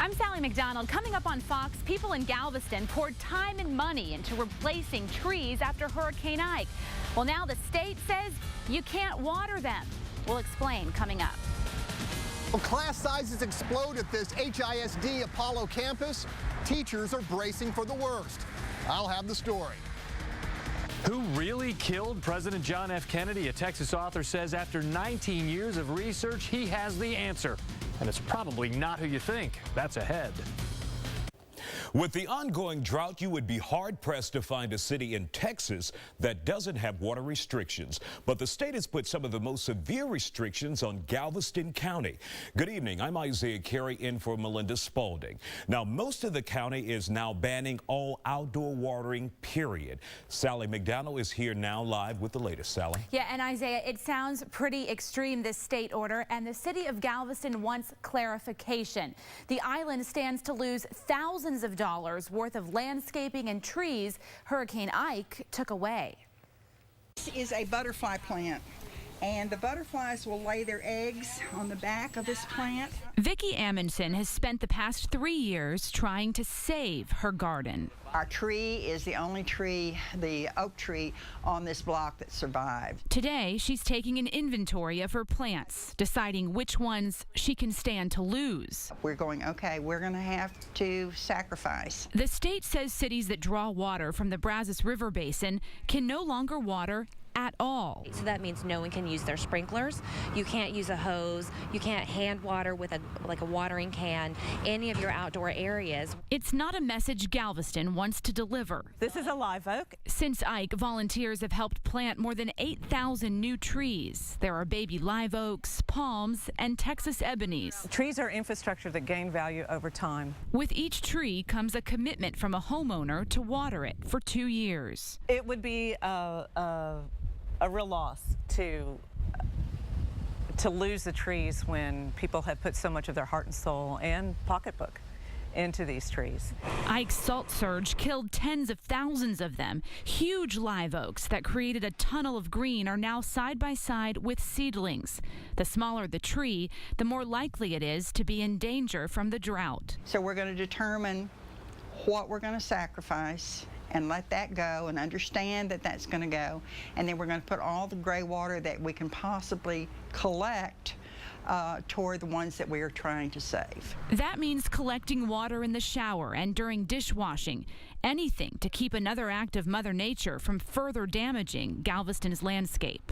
I'm Sally McDonald. Coming up on Fox, people in Galveston poured time and money into replacing trees after Hurricane Ike. Well, now the state says you can't water them. We'll explain coming up. Well, class sizes explode at this HISD Apollo campus. Teachers are bracing for the worst. I'll have the story. Who really killed President John F. Kennedy? A Texas author says after 19 years of research, he has the answer. And it's probably not who you think. That's ahead. With the ongoing drought, you would be hard-pressed to find a city in Texas that doesn't have water restrictions. But the state has put some of the most severe restrictions on Galveston County. Good evening. I'm Isiah Carey in for Melinda Spalding. Now, most of the county is now banning all outdoor watering, period. Sally McDonald is here now live with the latest. Sally. Yeah, and Isiah, it sounds pretty extreme, this state order, and the city of Galveston wants clarification. The island stands to lose thousands of dollars worth of landscaping and trees Hurricane Ike took away. This is a butterfly plant, and the butterflies will lay their eggs on the back of this plant. Vicki Amundsen has spent the past 3 years trying to save her garden. Our tree is the only tree, the oak tree, on this block that survived. Today, she's taking an inventory of her plants, deciding which ones she can stand to lose. We're going, okay, we're going to have to sacrifice. The state says cities that draw water from the Brazos River Basin can no longer water at all. So that means no one can use their sprinklers. You can't use a hose. You can't hand water with a watering can, any of your outdoor areas. It's not a message Galveston wants to deliver. This is a live oak. Since Ike, volunteers have helped plant more than 8,000 new trees. There are baby live oaks, palms, and Texas ebonies. Trees are infrastructure that gain value over time. With each tree comes a commitment from a homeowner to water it for 2 years. It would be a real loss to lose the trees when people have put so much of their heart and soul and pocketbook into these trees. Ike's salt surge killed tens of thousands of them. Huge live oaks that created a tunnel of green are now side by side with seedlings. The smaller the tree, the more likely it is to be in danger from the drought. So we're going to determine what we're going to sacrifice and let that go and understand that that's going to go. And then we're going to put all the gray water that we can possibly collect toward the ones that we are trying to save. That means collecting water in the shower and during dishwashing. Anything to keep another act of Mother Nature from further damaging Galveston's landscape.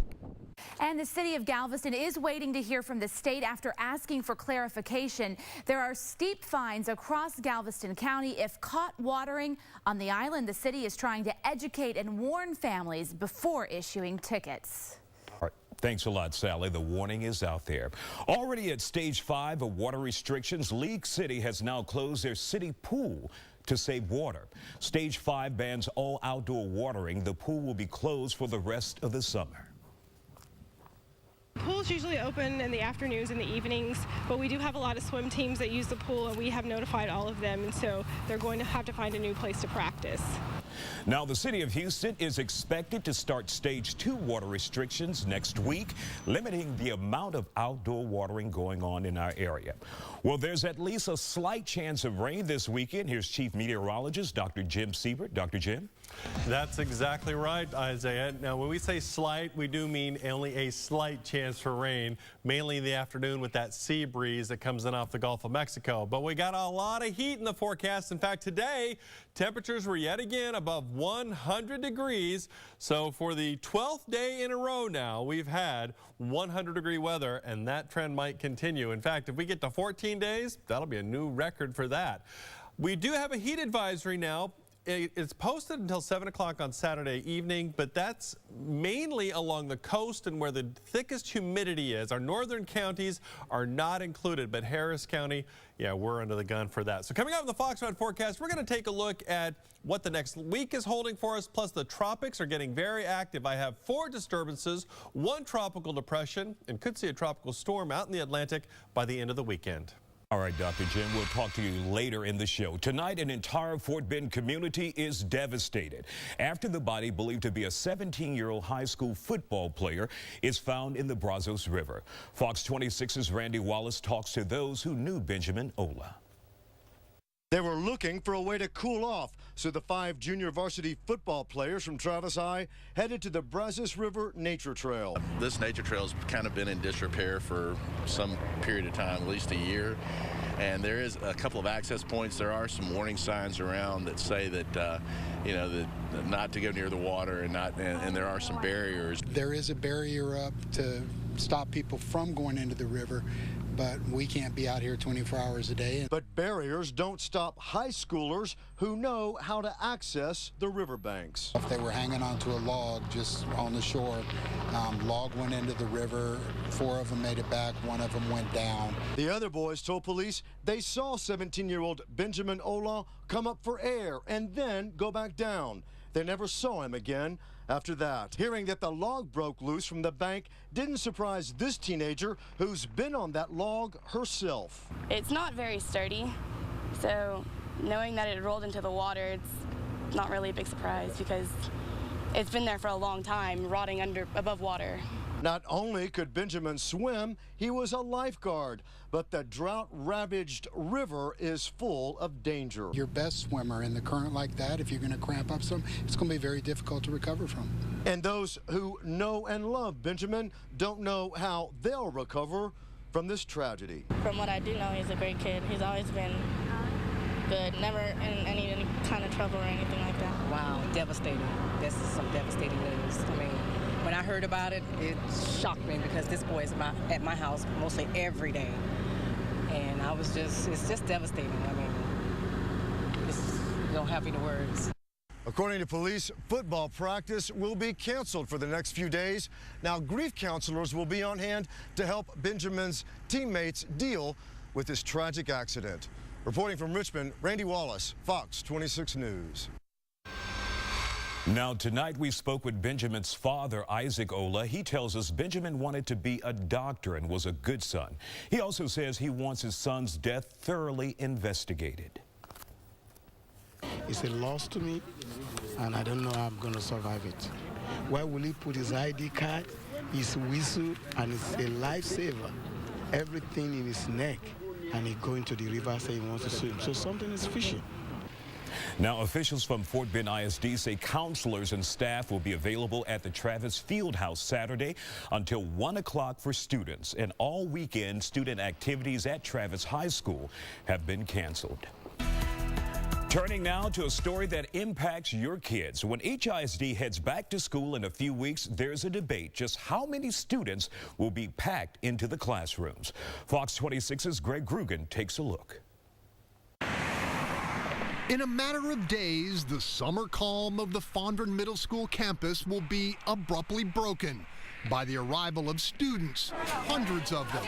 And the city of Galveston is waiting to hear from the state after asking for clarification. There are steep fines across Galveston County if caught watering on the island. The city is trying to educate and warn families before issuing tickets. All right. Thanks a lot, Sally. The warning is out there. Already at stage 5 of water restrictions, League City has now closed their city pool to save water. Stage 5 bans all outdoor watering. The pool will be closed for the rest of the summer. Pools usually open in the afternoons and the evenings, but we do have a lot of swim teams that use the pool, and we have notified all of them, and so they're going to have to find a new place to practice. Now, the city of Houston is expected to start stage 2 water restrictions next week, limiting the amount of outdoor watering going on in our area. Well, there's at least a slight chance of rain this weekend. Here's Chief Meteorologist Dr. Jim Siebert. Dr. Jim? That's exactly right, Isiah. Now, when we say slight, we do mean only a slight chance for rain, mainly in the afternoon with that sea breeze that comes in off the Gulf of Mexico. But we got a lot of heat in the forecast. In fact, today, temperatures were yet again above 100 degrees. So for the 12th day in a row now, we've had 100-degree weather, and that trend might continue. In fact, if we get to 14 days, that'll be a new record for that. We do have a heat advisory now. It's posted until 7 o'clock on Saturday evening, but that's mainly along the coast and where the thickest humidity is. Our northern counties are not included, but Harris County, yeah, we're under the gun for that. So coming up in the Fox 5 forecast, we're going to take a look at what the next week is holding for us, plus the tropics are getting very active. I have 4 disturbances, 1 tropical depression, and could see a tropical storm out in the Atlantic by the end of the weekend. All right, Dr. Jim, we'll talk to you later in the show. Tonight, an entire Fort Bend community is devastated after the body believed to be a 17-year-old high school football player is found in the Brazos River. Fox 26's Randy Wallace talks to those who knew Benjamin Ola. They were looking for a way to cool off, so the 5 junior varsity football players from Travis High headed to the Brazos River Nature Trail. This nature trail's kind of been in disrepair for some period of time, at least a year. And there is a couple of access points. There are some warning signs around that say that, you know, that not to go near the water, and there are some barriers. There is a barrier up to stop people from going into the river, but we can't be out here 24 hours a day. But barriers don't stop high schoolers who know how to access the riverbanks. If they were hanging onto a log just on the shore, log went into the river, 4 of them made it back, 1 of them went down. The other boys told police they saw 17-year-old Benjamin Ola come up for air and then go back down. They never saw him again after that. Hearing that the log broke loose from the bank didn't surprise this teenager who's been on that log herself. It's not very sturdy, so knowing that it rolled into the water, it's not really a big surprise because it's been there for a long time, rotting above water. Not only could Benjamin swim, he was a lifeguard, but the drought-ravaged river is full of danger. Your best swimmer in the current like that, if you're going to cramp up some, it's going to be very difficult to recover from. And those who know and love Benjamin don't know how they'll recover from this tragedy. From what I do know, he's a great kid. He's always been good, never in any kind of trouble or anything like that. Wow, devastating. This is some devastating news. I mean, when I heard about it, it shocked me because this boy is at my house mostly every day. And it's just devastating. I mean, you don't have any words. According to police, football practice will be canceled for the next few days. Now, grief counselors will be on hand to help Benjamin's teammates deal with this tragic accident. Reporting from Richmond, Randy Wallace, Fox 26 News. Now, tonight we spoke with Benjamin's father, Isaac Ola. He tells us Benjamin wanted to be a doctor and was a good son. He also says he wants his son's death thoroughly investigated. It's a loss to me, and I don't know how I'm going to survive it. Where will he put his ID card, his whistle, and it's a lifesaver? Everything in his neck, and he going to the river saying he wants to swim. So something is fishy. Now, officials from Fort Bend ISD say counselors and staff will be available at the Travis Fieldhouse Saturday until 1 o'clock for students. And all weekend, student activities at Travis High School have been canceled. Turning now to a story that impacts your kids. When HISD heads back to school in a few weeks, there's a debate just how many students will be packed into the classrooms. Fox 26's Greg Grugan takes a look. In a matter of days, the summer calm of the Fondren Middle School campus will be abruptly broken by the arrival of students, hundreds of them.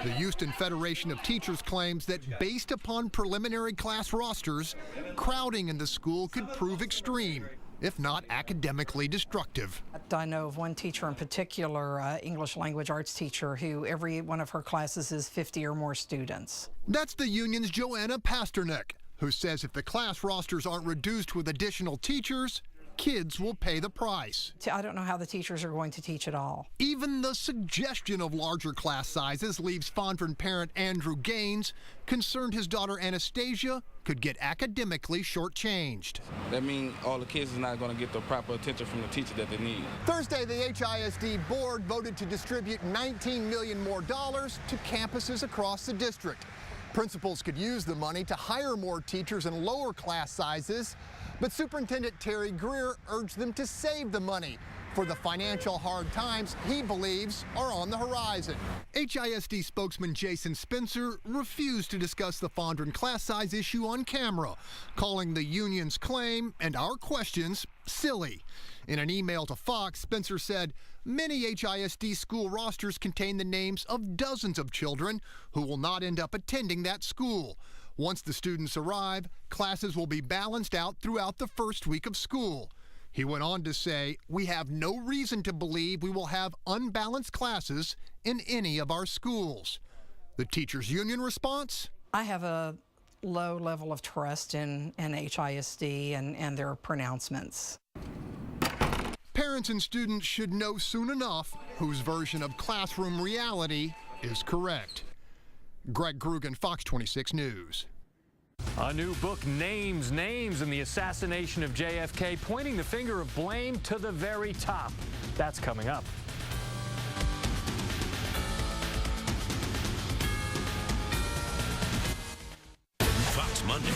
The Houston Federation of Teachers claims that based upon preliminary class rosters, crowding in the school could prove extreme, if not academically destructive. I know of one teacher in particular, English language arts teacher, who every one of her classes is 50 or more students. That's the union's Joanna Pasternak, who says if the class rosters aren't reduced with additional teachers, kids will pay the price. I don't know how the teachers are going to teach at all. Even the suggestion of larger class sizes leaves Fondren parent Andrew Gaines concerned his daughter Anastasia could get academically shortchanged. That means all the kids are not going to get the proper attention from the teacher that they need. Thursday, the HISD board voted to distribute $19 million more to campuses across the district. Principals could use the money to hire more teachers and lower class sizes, but Superintendent Terry Greer urged them to save the money for the financial hard times he believes are on the horizon. HISD spokesman Jason Spencer refused to discuss the Fondren class size issue on camera, calling the union's claim and our questions silly. In an email to Fox, Spencer said, many HISD school rosters contain the names of dozens of children who will not end up attending that school. Once the students arrive, classes will be balanced out throughout the first week of school. He went on to say, we have no reason to believe we will have unbalanced classes in any of our schools. The teachers' union response? I have a low level of trust in HISD and their pronouncements. Parents and students should know soon enough whose version of classroom reality is correct. Greg Grugan, Fox 26 News. A new book names names in the assassination of JFK, pointing the finger of blame to the very top. That's coming up. Fox Monday.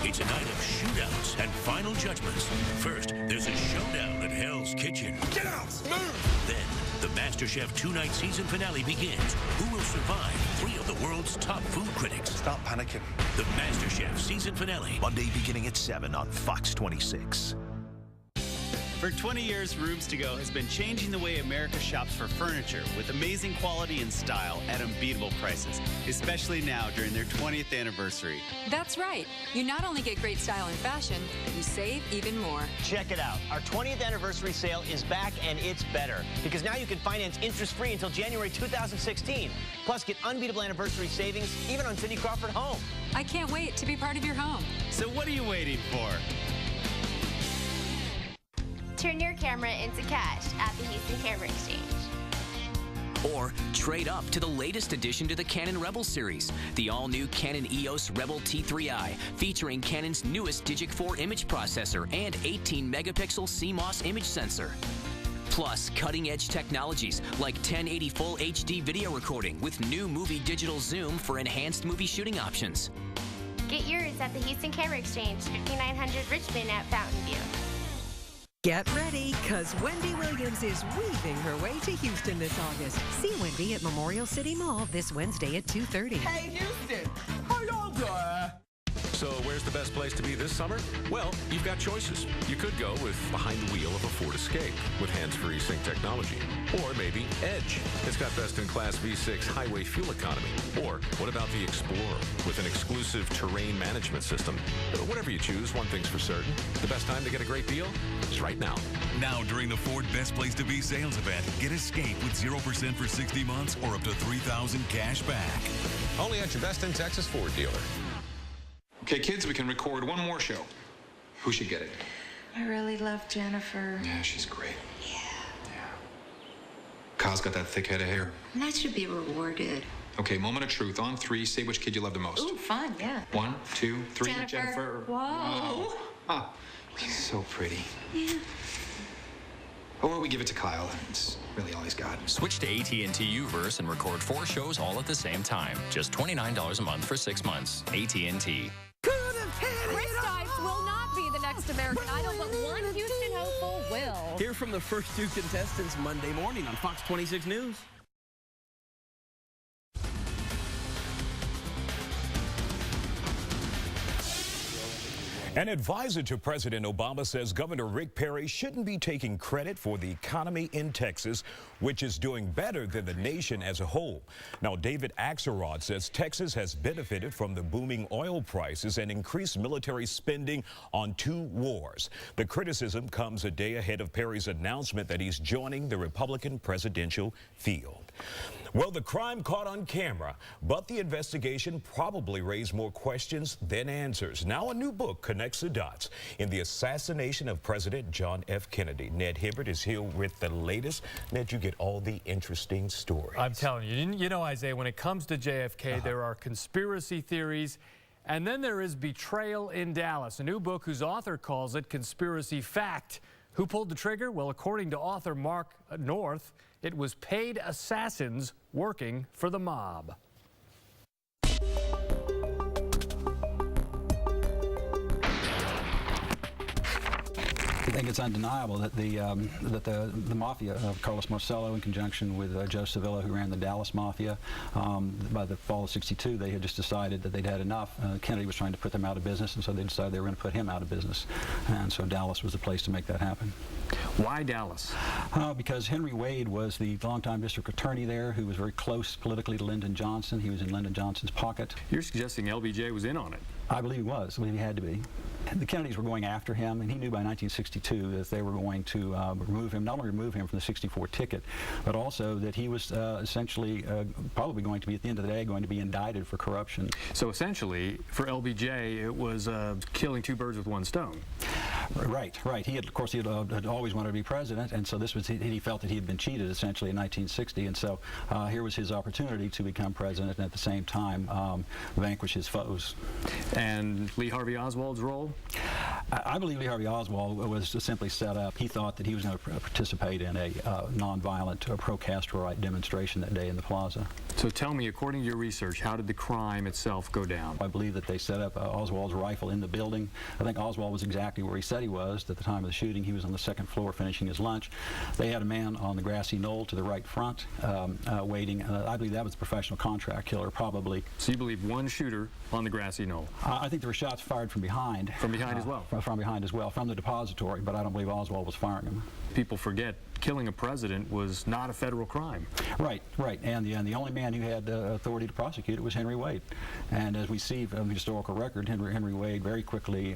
It's a night of shootouts and final judgments. First, there's a showdown at Hell's Kitchen. Get out! Move! Then, the MasterChef two-night season finale begins. Who will survive? 3 of the world's top food critics. Stop panicking. The MasterChef season finale. Monday beginning at 7 on Fox 26. For 20 years, Rooms To Go has been changing the way America shops for furniture with amazing quality and style at unbeatable prices, especially now during their 20th anniversary. That's right. You not only get great style and fashion, you save even more. Check it out. Our 20th anniversary sale is back, and it's better because now you can finance interest-free until January 2016. Plus, get unbeatable anniversary savings even on Cindy Crawford Home. I can't wait to be part of your home. So what are you waiting for? Turn your camera into cash at the Houston Camera Exchange. Or trade up to the latest addition to the Canon Rebel series, the all-new Canon EOS Rebel T3i, featuring Canon's newest Digic 4 image processor and 18-megapixel CMOS image sensor. Plus, cutting-edge technologies like 1080 Full HD video recording with new movie digital zoom for enhanced movie shooting options. Get yours at the Houston Camera Exchange, 5900 Richmond at Fountain View. Get ready, because Wendy Williams is weaving her way to Houston this August. See Wendy at Memorial City Mall this Wednesday at 2:30. Hey, Houston, how y'all doing? So where's the best place to be this summer? Well, you've got choices. You could go with behind the wheel of a Ford Escape with hands-free sync technology. Or maybe Edge. It's got best-in-class V6 highway fuel economy. Or what about the Explorer with an exclusive terrain management system? Whatever you choose, one thing's for certain. The best time to get a great deal is right now. Now during the Ford Best Place to Be sales event, get Escape with 0% for 60 months or up to $3,000 cash back. Only at your Best in Texas Ford dealer. Okay, kids, we can record one more show. Who should get it? I really love Jennifer. Yeah, she's great. Yeah. Kyle's got that thick head of hair. And that should be rewarded. Okay, moment of truth. On 3, say which kid you love the most. Ooh, fun, yeah. 1, 2, 3. Jennifer. Whoa. Wow. Ah, she's so pretty. Yeah. Or we give it to Kyle. It's really all he's got. Switch to AT&T Uverse and record 4 shows all at the same time. Just $29 a month for 6 months. AT&T. Chris Stites will not be the next American Idol, but one Houston hopeful will. Hear from the first 2 contestants Monday morning on Fox 26 News. An advisor to President Obama says Governor Rick Perry shouldn't be taking credit for the economy in Texas, which is doing better than the nation as a whole. Now, David Axelrod says Texas has benefited from the booming oil prices and increased military spending on 2 wars. The criticism comes a day ahead of Perry's announcement that he's joining the Republican presidential field. Well, the crime caught on camera, but the investigation probably raised more questions than answers. Now a new book connects the dots in the assassination of President John F. Kennedy. Ned Hibbert is here with the latest. Ned, you get all the interesting stories. I'm telling you, you know, Isaiah, when it comes to JFK, there are conspiracy theories, and then there is betrayal in Dallas, a new book whose author calls it Conspiracy Fact. Who pulled the trigger? Well, according to author Mark North, it was paid assassins working for the mob. I think it's undeniable that the mafia of Carlos Marcello, in conjunction with Joe Sevilla, who ran the Dallas Mafia, by the fall of '62, they had just decided that they'd had enough. Kennedy was trying to put them out of business, and so they decided they were going to put him out of business. And so Dallas was the place to make that happen. Why Dallas? Because Henry Wade was the longtime district attorney there, who was very close politically to Lyndon Johnson. He was in Lyndon Johnson's pocket. You're suggesting LBJ was in on it? I believe he was. I believe he had to be. The Kennedys were going after him, and he knew by 1962 that they were going to remove him, not only remove him from the '64 ticket, but also that he was essentially probably going to be, at the end of the day, going to be indicted for corruption. So essentially, for LBJ, it was killing 2 birds with 1 stone. Right. He had, of course, had always wanted to be president, and so this was he felt that he had been cheated essentially in 1960, and so here was his opportunity to become president and at the same time vanquish his foes. And Lee Harvey Oswald's role? I believe Lee Harvey Oswald was simply set up. He thought that he was going to participate in a nonviolent pro-Castroite demonstration that day in the plaza. So tell me, according to your research, how did the crime itself go down? I believe that they set up Oswald's rifle in the building. I think Oswald was exactly where he said he was at the time of the shooting. He was on the second floor finishing his lunch. They had a man on the grassy knoll to the right front waiting. I believe that was a professional contract killer, probably. So you believe one shooter on the grassy knoll? I think there were shots fired from behind. From behind as well? From behind as well, from the depository, but I don't believe Oswald was firing them. People forget killing a president was not a federal crime. Right. And the only man who had authority to prosecute it was Henry Wade. And as we see from the historical record, Henry Wade very quickly,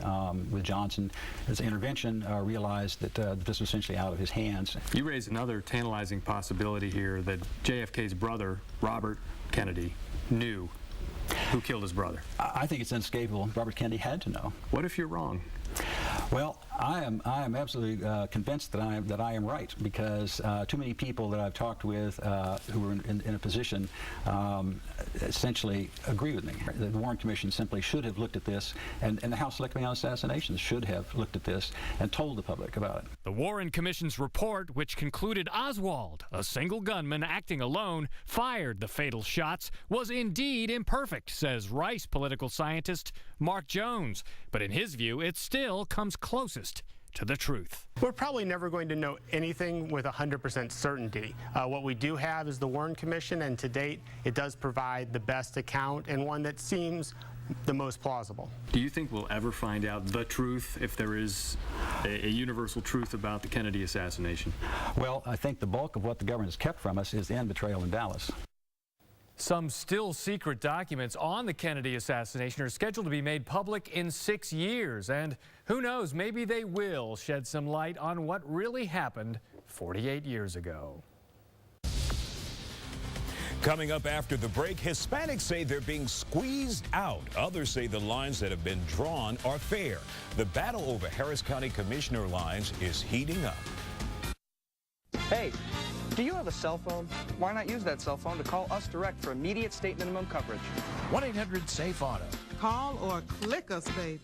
with Johnson's intervention, realized that this was essentially out of his hands. You raise another tantalizing possibility here that JFK's brother, Robert Kennedy, knew who killed his brother. I think it's inescapable. Robert Kennedy had to know. What if you're wrong? Well, I am absolutely convinced that I am right, because too many people that I've talked with who were in a position essentially agree with me. The Warren Commission simply should have looked at this, and the House Select Committee on Assassinations should have looked at this and told the public about it. The Warren Commission's report, which concluded Oswald, a single gunman acting alone, fired the fatal shots, was indeed imperfect, says Rice political scientist Mark Jones. But in his view, it still comes closest to the truth. We're probably never going to know anything with 100% certainty. What we do have is the Warren Commission, and to date, it does provide the best account and one that seems the most plausible. Do you think we'll ever find out the truth, if there is a universal truth about the Kennedy assassination? Well, I think the bulk of what the government has kept from us is the end betrayal in Dallas. Some still secret documents on the Kennedy assassination are scheduled to be made public in 6 years. And who knows, maybe they will shed some light on what really happened 48 years ago. Coming up after the break, Hispanics say they're being squeezed out. Others say the lines that have been drawn are fair. The battle over Harris County Commissioner lines is heating up. Hey, do you have a cell phone? Why not use that cell phone to call us direct for immediate state minimum coverage? 1-800-SAFE-AUTO. Call or click us, baby.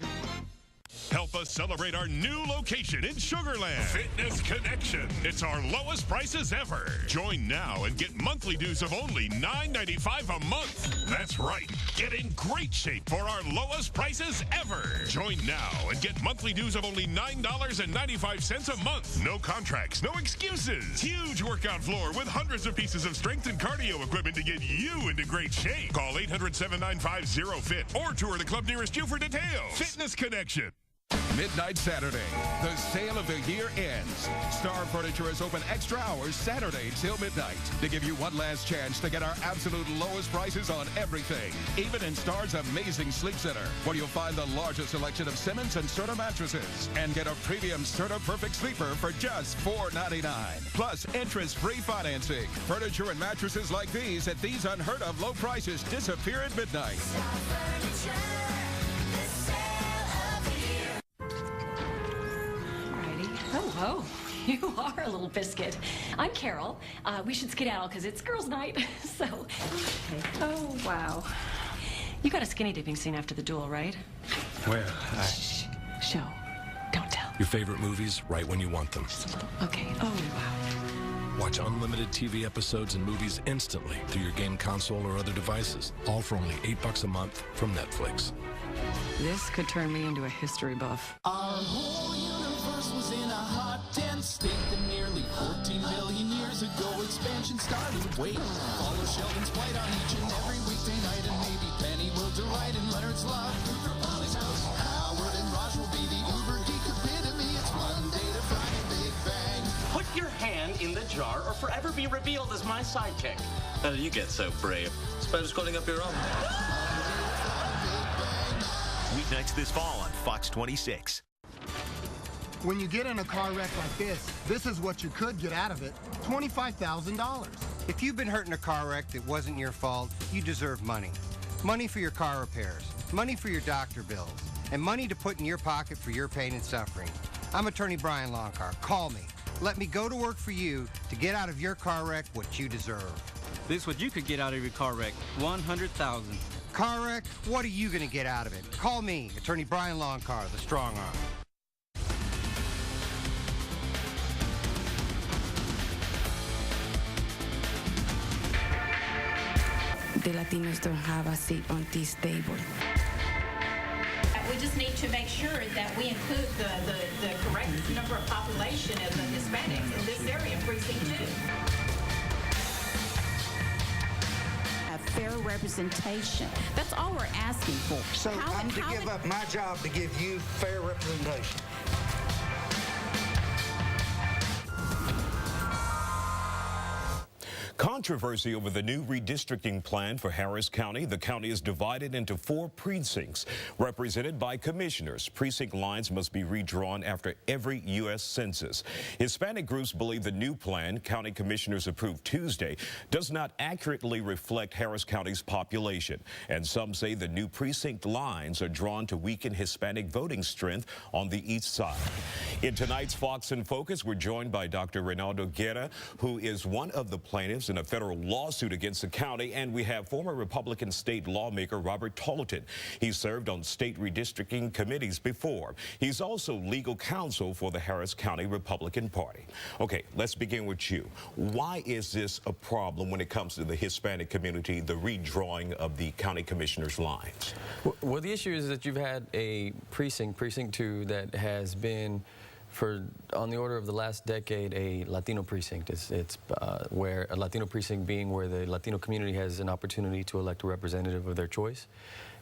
Help us celebrate our new location in Sugar Land. Fitness Connection. It's our lowest prices ever. Join now and get monthly dues of only $9.95 a month. That's right. Get in great shape for our lowest prices ever. Join now and get monthly dues of only $9.95 a month. No contracts, no excuses. Huge workout floor with hundreds of pieces of strength and cardio equipment to get you into great shape. Call 800-795-0FIT or tour the club nearest you for details. Fitness Connection. Midnight Saturday. The sale of the year ends. Star Furniture is open extra hours Saturday till midnight to give you one last chance to get our absolute lowest prices on everything. Even in Star's amazing sleep center, where you'll find the largest selection of Simmons and Serta mattresses. And get a premium Serta Perfect Sleeper for just $4.99. Plus interest-free financing. Furniture and mattresses like these at these unheard of low prices disappear at midnight. Oh, you are a little biscuit. I'm Carol. We should skedaddle because it's girls' night. So, okay. Oh, wow. You got a skinny dipping scene after the duel, right? Where? Shh. Show. Don't tell. Your favorite movies right when you want them. Okay. Oh, wow. Watch unlimited TV episodes and movies instantly through your game console or other devices. All for only $8 a month from Netflix. This could turn me into a history buff. Our whole universe was in a hot, dense state that nearly 14 billion years ago expansion started. Wait, follow Sheldon's flight on each and every weekday night, and maybe Penny will delight in Leonard's love. Howard and Raj will be the uber geek epitome. It's Monday to Friday, Big Bang. Put your hand in the jar or forever be revealed as my sidekick. How did you get so brave? Suppose calling up your own. Weeknights this fall on Fox 26. When you get in a car wreck like this is what you could get out of it. $25,000. If you've been hurt in a car wreck that wasn't your fault, you deserve money. Money for your car repairs, money for your doctor bills, and money to put in your pocket for your pain and suffering. I'm attorney Brian Longcar. Call me. Let me go to work for you to get out of your car wreck what you deserve. This is what you could get out of your car wreck. $100,000. Car wreck? What are you going to get out of it? Call me, attorney Brian Longcar, the strong arm. The Latinos don't have a seat on this table. We just need to make sure that we include the correct number of population of the Hispanics in this area, precinct 2. A fair representation. That's all we're asking for. So I'm to give up my job to give you fair representation. Controversy over the new redistricting plan for Harris County. The county is divided into 4 precincts represented by commissioners. Precinct lines must be redrawn after every U.S. census. Hispanic groups believe the new plan, county commissioners approved Tuesday, does not accurately reflect Harris County's population. And some say the new precinct lines are drawn to weaken Hispanic voting strength on the east side. In tonight's Fox in Focus, we're joined by Dr. Reynaldo Guerra, who is one of the plaintiffs in a federal lawsuit against the county, and we have former Republican state lawmaker Robert Tolton. He served on state redistricting committees before. He's also legal counsel for the Harris County Republican Party. Okay, let's begin with you. Why is this a problem when it comes to the Hispanic community, the redrawing of the county commissioners' lines? Well, the issue is that you've had a precinct 2, that has been for on the order of the last decade a Latino precinct. It's where a Latino precinct being where the Latino community has an opportunity to elect a representative of their choice.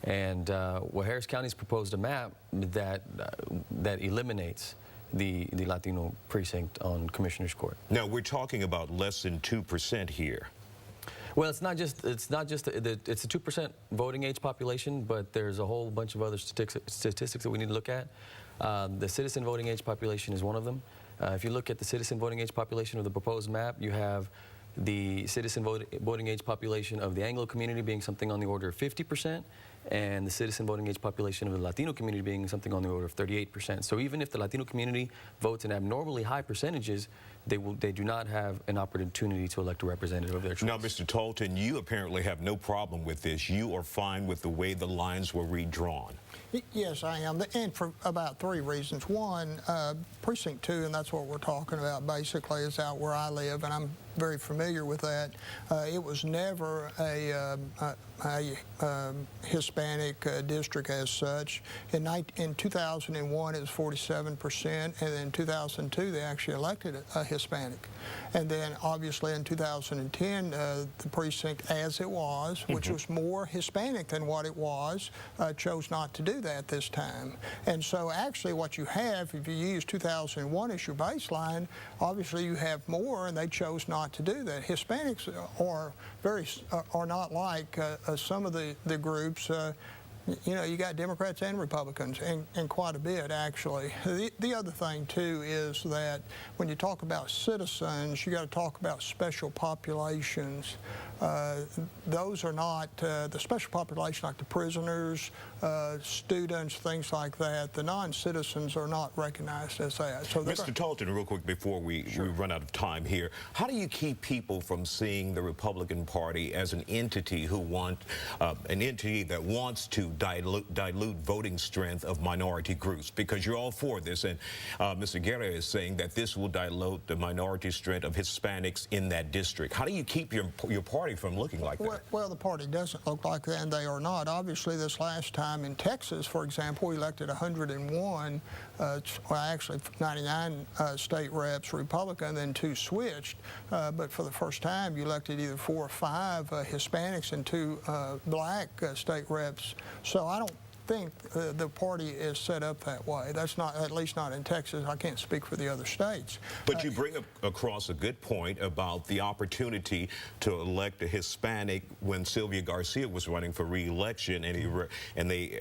And well, Harris County's proposed a map that eliminates the Latino precinct on Commissioner's Court. Now we're talking about less than 2% here. Well, it's not just it's a 2% voting age population, but there's a whole bunch of other statistics that we need to look at. The citizen voting age population is one of them. If you look at the citizen voting age population of the proposed map, you have the citizen voting age population of the Anglo community being something on the order of 50%, and the citizen voting age population of the Latino community being something on the order of 38%. So even if the Latino community votes in abnormally high percentages, they do not have an opportunity to elect a representative of their choice. Now, Mr. Tolton, you apparently have no problem with this. You are fine with the way the lines were redrawn. Yes, I am, and for about 3 reasons. One, Precinct 2, and that's what we're talking about basically, is out where I live, and I'm very familiar with that. It was never a Hispanic district as such. In 2001, it was 47%, and then in 2002, they actually elected a Hispanic. And then, obviously, in 2010, the precinct as it was, which was more Hispanic than what it was, chose not to do that this time. And so, actually, what you have, if you use 2001 as your baseline, obviously you have more, and they chose not to do that. Hispanics are not like some of the groups. You know, you got Democrats and Republicans, and quite a bit, actually. The other thing, too, is that when you talk about citizens, you got to talk about special populations. Those are not the special population, like the prisoners, students, things like that. The non-citizens are not recognized as that. So Mr. Tolton, real quick before we run out of time here, how do you keep people from seeing the Republican Party as an entity who an entity that wants to dilute voting strength of minority groups? Because you're all for this, and Mr. Guerra is saying that this will dilute the minority strength of Hispanics in that district. How do you keep your party from looking like that? Well, the party doesn't look like that, and they are not. Obviously, this last time in Texas, for example, we elected 101, well, actually 99 state reps Republican, then 2 switched. But for the first time, you elected either 4 or 5 Hispanics and 2 black state reps. So I don't think the party is set up that way. That's not, at least not in Texas. I can't speak for the other states. But you bring across a good point about the opportunity to elect a Hispanic when Sylvia Garcia was running for re-election, and they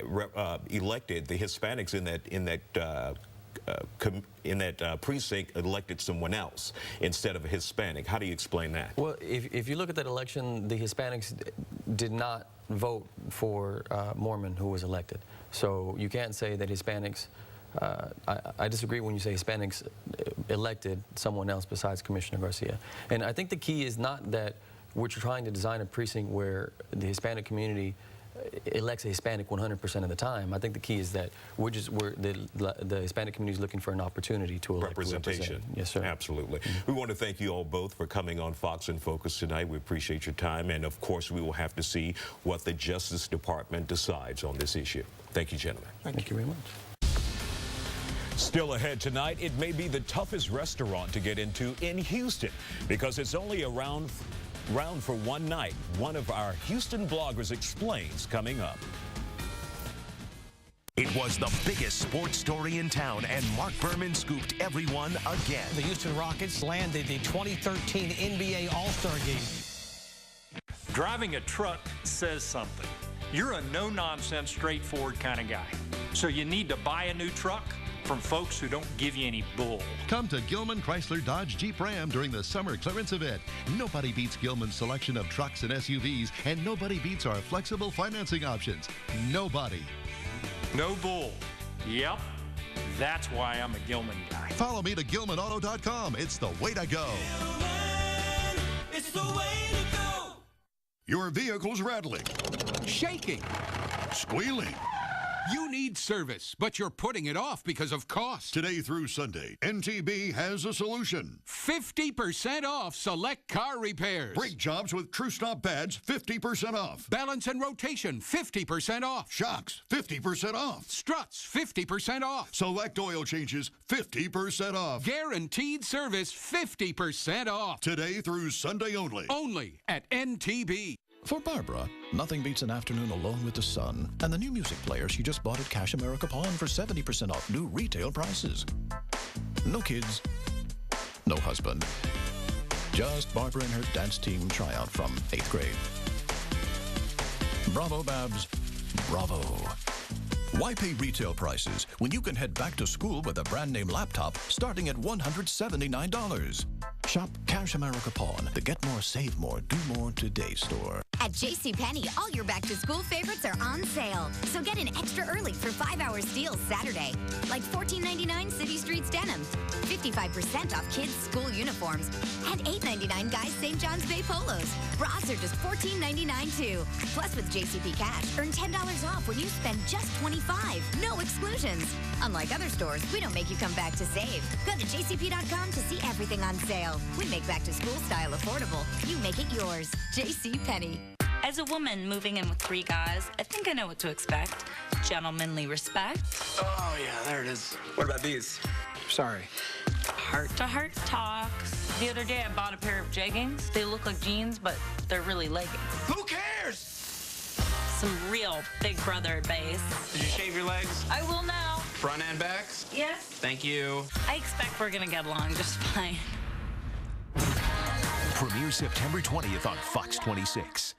elected the Hispanics in that precinct elected someone else instead of a Hispanic. How do you explain that? Well, if you look at that election, the Hispanics did not vote for Mormon, who was elected. So you can't say that Hispanics I disagree when you say Hispanics elected someone else besides Commissioner Garcia. And I think the key is not that we're trying to design a precinct where the Hispanic community elects a Hispanic 100% of the time. I think the key is that the Hispanic community is looking for an opportunity to elect representation. Yes, sir. Absolutely. We want to thank you all both for coming on Fox in Focus tonight. We appreciate your time, and of course we will have to see what the Justice Department decides on this issue. Thank you, gentlemen. Thank you very much. Still ahead tonight, it may be the toughest restaurant to get into in Houston because it's only around for one night. One of our Houston bloggers explains coming up. It was the biggest sports story in town, and Mark Berman scooped everyone again. The Houston Rockets landed the 2013 NBA All-Star game. Driving a truck says something. You're a no-nonsense, straightforward kind of guy. So you need to buy a new truck from folks who don't give you any bull. Come to Gilman Chrysler Dodge Jeep Ram during the summer clearance event. Nobody beats Gilman's selection of trucks and SUVs, and nobody beats our flexible financing options. Nobody. No bull. Yep. That's why I'm a Gilman guy. Follow me to GilmanAuto.com. It's the way to go. Gilman, it's the way to go. Your vehicle's rattling, Shaking. squealing. You need service, but you're putting it off because of cost. Today through Sunday, NTB has a solution. 50% off select car repairs. Brake jobs with True Stop pads, 50% off. Balance and rotation, 50% off. Shocks, 50% off. Struts, 50% off. Select oil changes, 50% off. Guaranteed service, 50% off. Today through Sunday only. Only at NTB. For Barbara, nothing beats an afternoon alone with the sun and the new music player she just bought at Cash America Pawn for 70% off new retail prices. No kids, no husband. Just Barbara and her dance team tryout from 8th grade. Bravo, Babs. Bravo. Why pay retail prices when you can head back to school with a brand name laptop starting at $179? Shop Cash America Pawn, the Get More, Save More, Do More Today store. At JCPenney, all your back-to-school favorites are on sale. So get in extra early for 5-hour steals Saturday. Like $14.99 City Streets denim, 55% off kids' school uniforms, and $8.99 guys' St. John's Bay polos. Bras are just $14.99 too. Plus with JCP Cash, earn $10 off when you spend just $25. No exclusions. Unlike other stores, we don't make you come back to save. Go to jcp.com to see everything on sale. We make back-to-school style affordable. You make it yours. JCPenney. As a woman moving in with 3 guys, I think I know what to expect. Gentlemanly respect. Oh, yeah, there it is. What about these? Sorry. Heart-to-heart talks. The other day, I bought a pair of jeggings. They look like jeans, but they're really leggings. Who cares? Some real big brother advice. Did you shave your legs? I will now. Front and backs? Yes. Thank you. I expect we're gonna get along just fine. Premiere September 20th on Fox 26.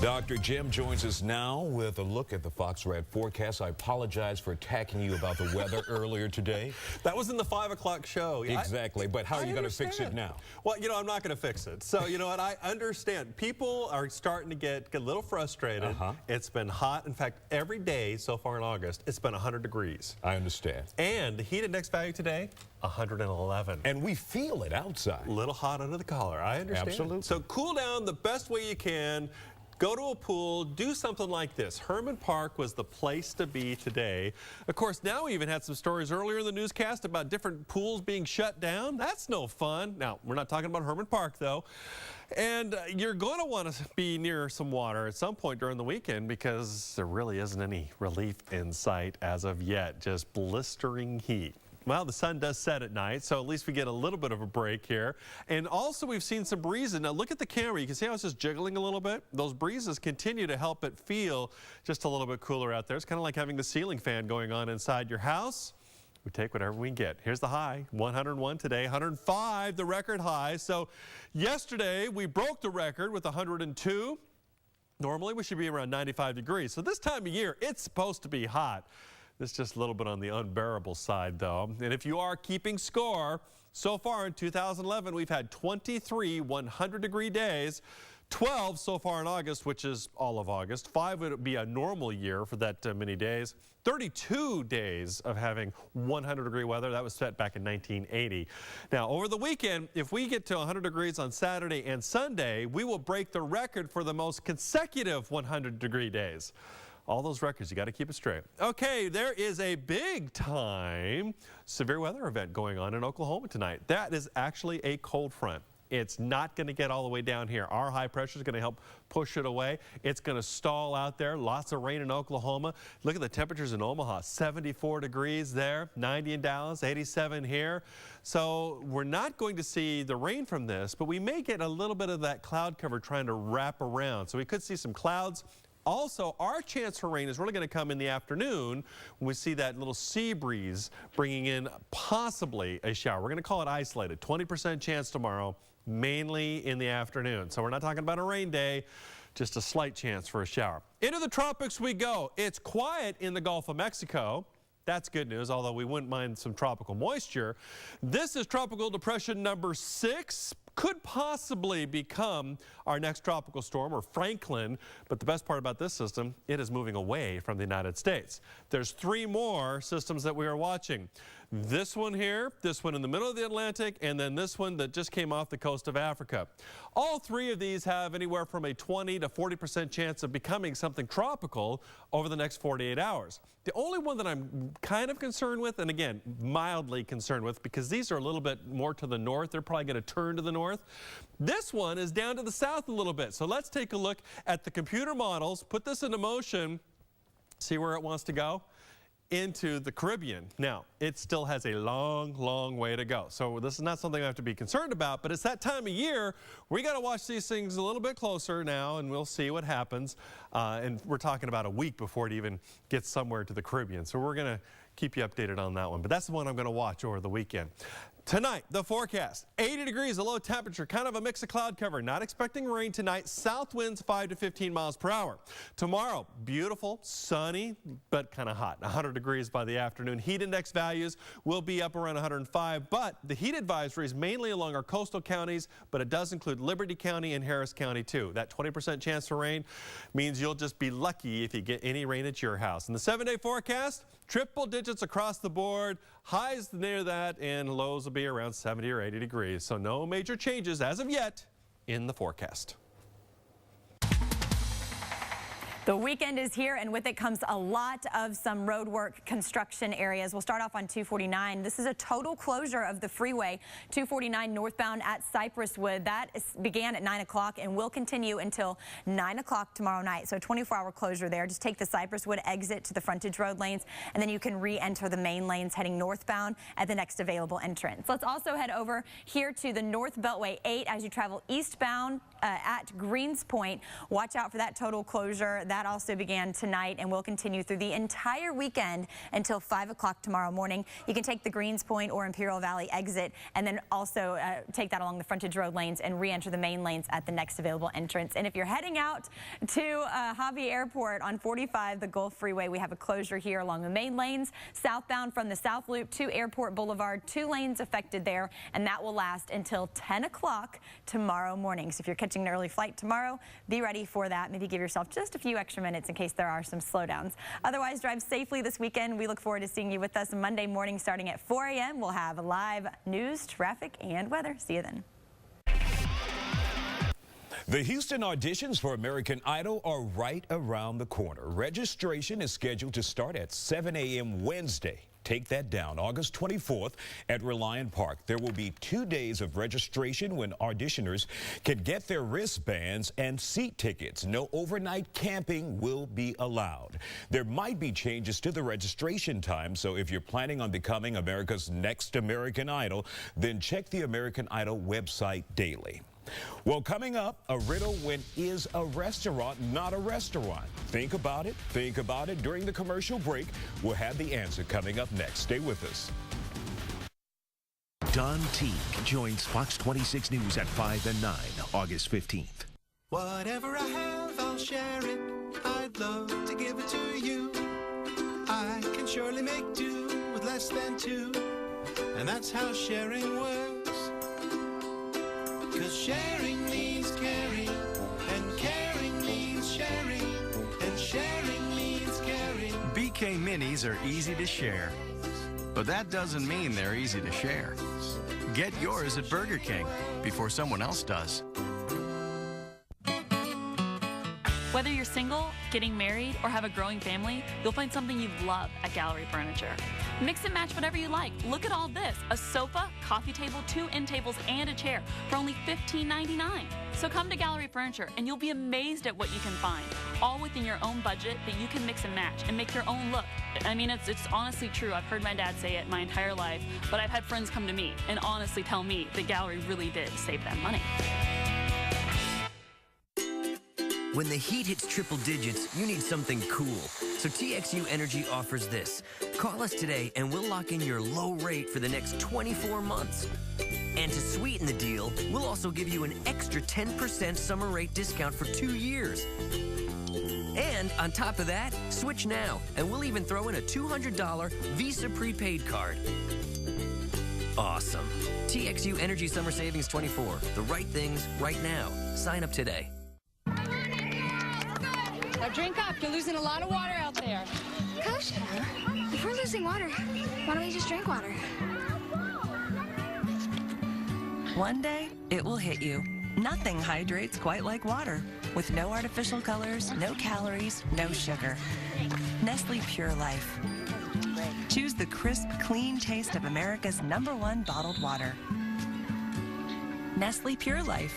Dr. Jim joins us now with a look at the Fox Red forecast. I apologize for attacking you about the weather earlier today. That was in the 5 o'clock show. Exactly, but how are you going to fix it now? Well, you know, I'm not going to fix it. So, you know what, I understand. People are starting to get a little frustrated. It's been hot. In fact, every day so far in August, it's been 100 degrees. I understand. And the heat index value today, 111. And we feel it outside. A little hot under the collar. I understand. Absolutely. So cool down the best way you can. Go to a pool, do something like this. Herman Park was the place to be today. Of course, now we even had some stories earlier in the newscast about different pools being shut down. That's no fun. Now, we're not talking about Herman Park, though. And you're going to want to be near some water at some point during the weekend because there really isn't any relief in sight as of yet. Just blistering heat. Well, the sun does set at night, so at least we get a little bit of a break here. And also, we've seen some breezes. Now, look at the camera. You can see how it's just jiggling a little bit. Those breezes continue to help it feel just a little bit cooler out there. It's kind of like having the ceiling fan going on inside your house. We take whatever we can get. Here's the high, 101 today, 105 the record high. So yesterday, we broke the record with 102. Normally, we should be around 95 degrees. So this time of year, it's supposed to be hot. It's just a little bit on the unbearable side, though. And if you are keeping score, so far in 2011, we've had 23 100-degree days. 12 so far in August, which is all of August. 5 would be a normal year for that many days. 32 days of having 100-degree weather. That was set back in 1980. Now, over the weekend, if we get to 100 degrees on Saturday and Sunday, we will break the record for the most consecutive 100-degree days. All those records, you got to keep it straight. Okay, there is a big-time severe weather event going on in Oklahoma tonight. That is actually a cold front. It's not going to get all the way down here. Our high pressure is going to help push it away. It's going to stall out there. Lots of rain in Oklahoma. Look at the temperatures in Omaha. 74 degrees there, 90 in Dallas, 87 here. So we're not going to see the rain from this, but we may get a little bit of that cloud cover trying to wrap around. So we could see some clouds. Also, our chance for rain is really going to come in the afternoon when we see that little sea breeze bringing in possibly a shower. We're going to call it isolated. 20% chance tomorrow, mainly in the afternoon. So we're not talking about a rain day, just a slight chance for a shower. Into the tropics we go. It's quiet in the Gulf of Mexico. That's good news, although we wouldn't mind some tropical moisture. This is tropical depression number 6. Could possibly become our next tropical storm, or Franklin, but the best part about this system, it is moving away from the United States. There's 3 more systems that we are watching. This one here, this one in the middle of the Atlantic, and then this one that just came off the coast of Africa. All 3 of these have anywhere from a 20 to 40% chance of becoming something tropical over the next 48 hours. The only one that I'm kind of concerned with, and again, mildly concerned with, because these are a little bit more to the north, they're probably going to turn to the north. This one is down to the south a little bit. So let's take a look at the computer models, put this into motion, see where it wants to go. Into the Caribbean. Now, it still has a long, long way to go. So this is not something I have to be concerned about, but it's that time of year. We got to watch these things a little bit closer now, and we'll see what happens. And we're talking about a week before it even gets somewhere to the Caribbean. So we're going to keep you updated on that one. But that's the one I'm going to watch over the weekend. Tonight, the forecast, 80 degrees, a low temperature, kind of a mix of cloud cover. Not expecting rain tonight. South winds 5 to 15 miles per hour. Tomorrow, beautiful, sunny, but kind of hot. 100 degrees by the afternoon. Heat index values will be up around 105, but the heat advisory is mainly along our coastal counties, but it does include Liberty County and Harris County too. That 20% chance for rain means you'll just be lucky if you get any rain at your house. In the 7-day forecast, triple digits across the board, highs near that, and lows will be around 70 or 80 degrees. So no major changes as of yet in the forecast. The weekend is here, and with it comes a lot of some road work construction areas. We'll start off on 249. This is a total closure of the freeway 249 northbound at Cypresswood. That began at 9 o'clock and will continue until 9 o'clock tomorrow night. So a 24-hour closure there. Just take the Cypresswood exit to the frontage road lanes, and then you can re-enter the main lanes heading northbound at the next available entrance. Let's also head over here to the North Beltway 8 as you travel eastbound at Greens Point. Watch out for that total closure. That also began tonight and will continue through the entire weekend until 5 o'clock tomorrow morning. You can take the Greens Point or Imperial Valley exit and then also take that along the frontage road lanes and re-enter the main lanes at the next available entrance. And if you're heading out to Hobby Airport on 45, the Gulf Freeway, we have a closure here along the main lanes. Southbound from the South Loop to Airport Boulevard, 2 lanes affected there, and that will last until 10 o'clock tomorrow morning. So if you're catching an early flight tomorrow, be ready for that. Maybe give yourself just a few extra minutes in case there are some slowdowns. Otherwise, drive safely this weekend. We look forward to seeing you with us Monday morning starting at 4 a.m. We'll have live news, traffic, and weather. See you then. The Houston auditions for American Idol are right around the corner. Registration is scheduled to start at 7 a.m. Wednesday. Take that down, August 24th at Reliant Park. There will be 2 days of registration when auditioners can get their wristbands and seat tickets. No overnight camping will be allowed. There might be changes to the registration time, so if you're planning on becoming America's next American Idol, then check the American Idol website daily. Well, coming up, a riddle: when is a restaurant not a restaurant? Think about it. Think about it. During the commercial break, we'll have the answer coming up next. Stay with us. Don Teague joins Fox 26 News at 5 and 9, August 15th. Whatever I have, I'll share it. I'd love to give it to you. I can surely make do with less than 2. And that's how sharing works. 'Cause sharing means caring, minis are easy to share. But that doesn't mean they're easy to share. Get yours at Burger King before someone else does. Whether you're single, getting married, or have a growing family, you'll find something you love at Gallery Furniture. Mix and match whatever you like. Look at all this: a sofa, coffee table, 2 end tables, and a chair for only $15.99. So come to Gallery Furniture and you'll be amazed at what you can find, all within your own budget that you can mix and match and make your own look. I mean, it's honestly true. I've heard my dad say it my entire life, but I've had friends come to me and honestly tell me that Gallery really did save them money. When the heat hits triple digits, you need something cool. So TXU Energy offers this. Call us today and we'll lock in your low rate for the next 24 months. And to sweeten the deal, we'll also give you an extra 10% summer rate discount for 2 years. And on top of that, switch now, and we'll even throw in a $200 Visa prepaid card. Awesome. TXU Energy Summer Savings 24. The right things right now. Sign up today. Now drink up. You're losing a lot of water out there. Coach, if we're losing water, why don't we just drink water? One day, it will hit you. Nothing hydrates quite like water. With no artificial colors, no calories, no sugar. Nestle Pure Life. Choose the crisp, clean taste of America's #1 bottled water. Nestle Pure Life.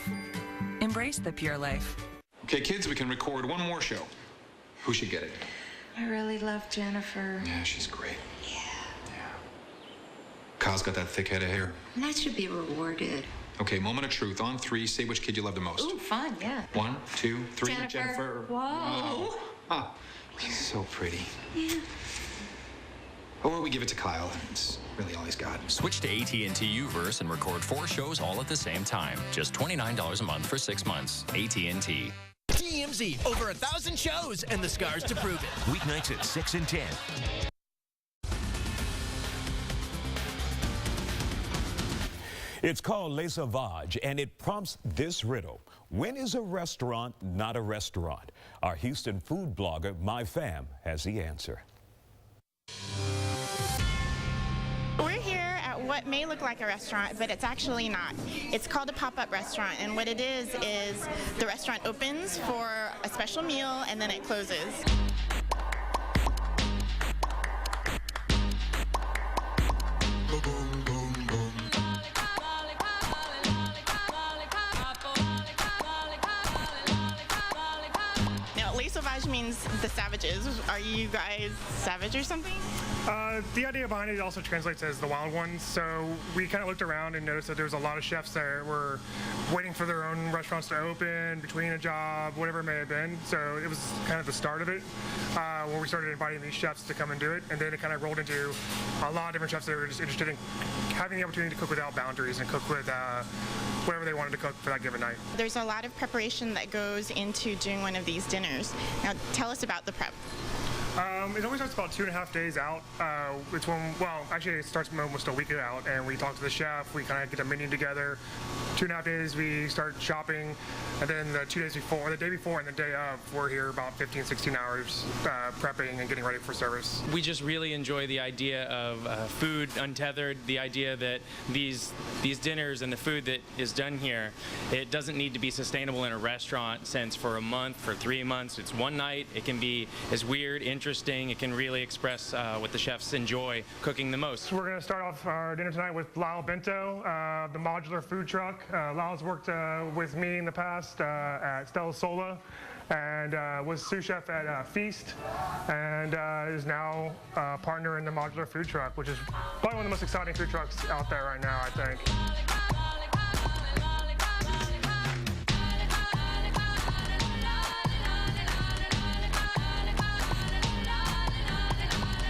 Embrace the pure life. Okay, kids, we can record one more show. Who should get it? I really love Jennifer. Yeah, she's great. Yeah. Kyle's got that thick head of hair. That should be rewarded. Okay, moment of truth. On 3, say which kid you love the most. Ooh, fun, yeah. 1, 2, 3. Jennifer. Whoa. Oh. Ah, she's so pretty. Yeah. Or we give it to Kyle. It's really all he's got. Switch to AT&T U-verse and record 4 shows all at the same time. Just $29 a month for 6 months. AT&T. TMZ, over 1,000 shows and the scars to prove it. Weeknights at 6 and 10. It's called Les Sauvages, and it prompts this riddle. When is a restaurant not a restaurant? Our Houston food blogger, My Fam, has the answer. We're here at what may look like a restaurant, but it's actually not. It's called a pop-up restaurant, and what it is the restaurant opens for a special meal and then it closes. Now, Les Sauvages means the savages. Are you guys savage or something? The idea behind it also translates as the wild ones. So we kind of looked around and noticed that there was a lot of chefs that were waiting for their own restaurants to open, between a job, whatever it may have been. So it was kind of the start of it, where we started inviting these chefs to come and do it. And then it kind of rolled into a lot of different chefs that were just interested in having the opportunity to cook without boundaries and cook with whatever they wanted to cook for that given night. There's a lot of preparation that goes into doing one of these dinners. Now, tell us about the prep. It always starts about 2.5 days out. It's when, well, actually it starts almost a week out, and we talk to the chef, we kind of get a menu together. 2.5 days we start shopping, and then the 2 days before, the day before and the day of, we're here about 15, 16 hours prepping and getting ready for service. We just really enjoy the idea of food untethered, the idea that these dinners and the food that is done here, it doesn't need to be sustainable in a restaurant sense for a month, for 3 months. It's one night. It can be as weird, interesting. It can really express what the chefs enjoy cooking the most. We're going to start off our dinner tonight with Lyle Bento, the modular food truck. Lyle's worked with me in the past at Stella Sola and was sous chef at Feast, and is now a partner in the modular food truck, which is probably one of the most exciting food trucks out there right now, I think.